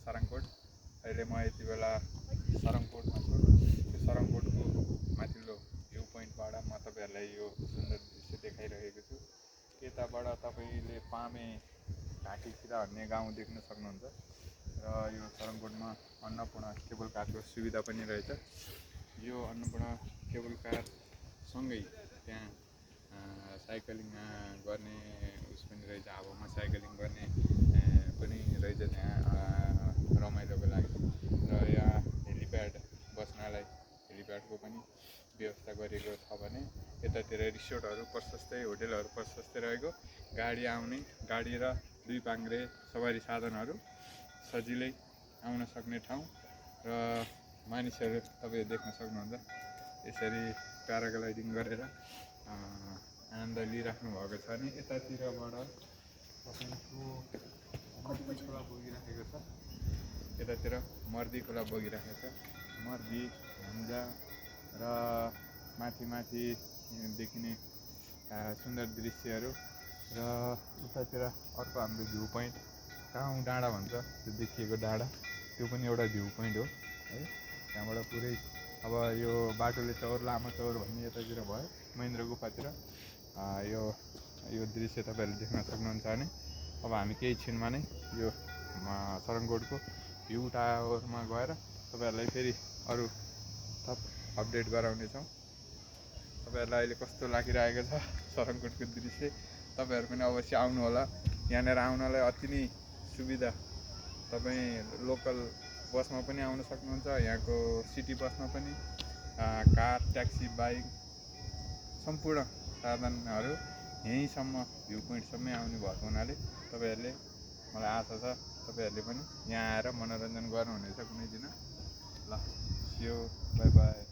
सरङकोट। अहिले म यति बेला सरङकोटमा छु। त्यो सरङकोटको माथिल्लो भ्यू पोइन्टबाट म तपाईँहरूलाई यो सुन्दर दृश्य देखाइरहेको छु। यताबाट तपाईँले पामे घाँटीतिर भन्ने गाउँ देख्न सक्नुहुन्छ र यो सरङकोटमा अन्नपूर्ण केबल कारको सुविधा पनि रहेछ। यो अन्नपूर्ण केबल कारसँगै त्यहाँ साइक्लिङ गर्ने उस पनि रहेछ, हावामा साइक्लिङ गर्ने पनि रहेछ त्यहाँ रमाइलोको लागि। र यहाँ हेलिप्याड बस्नलाई हेलिप्याडको पनि व्यवस्था गरिएको छ भने यतातिर रिसोर्टहरू प्रशस्तै, होटेलहरू प्रशस्तै रहेको, गाडी आउने, गाडी र दुई पाङ्ग्रे सवारी साधनहरू सजिलै आउन सक्ने ठाउँ र मानिसहरू तपाईँ देख्न सक्नुहुन्छ यसरी प्याराग्लाइडिङ गरेर आनन्द लिइराख्नु भएको छ। अनि यतातिरबाट तपाईँको मर्दी खोला बगिराखेको छ, यतातिर मर्दी खोला बगिराखेको छ, मर्दी झन्जा र माथि देखिने सुन्दर दृश्यहरू र उतातिर अर्को हाम्रो भ्यू पोइन्ट काउँ डाँडा भन्छ, त्यो देखिएको डाँडा, त्यो पनि एउटा भ्यू पोइन्ट हो है। त्यहाँबाट पुरै अब यो बाटोले चौर, लामो चौर भन्ने यतातिर भयो, महेन्द्र गुफातिर यो दृश्य तपाईँहरूले देख्न सक्नुहुन्छ भने अब हामी केही क्षणमा नै यो सरङकोटको भ्यू टावरमा गएर तपाईँहरूलाई फेरि अरू थप अपडेट गराउनेछौँ। तपाईँहरूलाई अहिले कस्तो लागिरहेको छ सरङकोटको दृश्य, तपाईँहरू पनि अवश्य आउनुहोला। यहाँनिर आउनलाई अति नै सुविधा, तपाईँ लोकल बसमा पनि आउन सक्नुहुन्छ, यहाँको सिटी बसमा पनि, कार, ट्याक्सी, बाइक सम्पूर्ण साधनहरू यहीँसम्म भ्यू पोइन्टसम्मै आउने भएको हुनाले तपाईँहरूले, मलाई आशा छ तपाईँहरूले पनि यहाँ आएर मनोरञ्जन गर्नुहुनेछ कुनै दिन। ल, सियो, बाई बाई।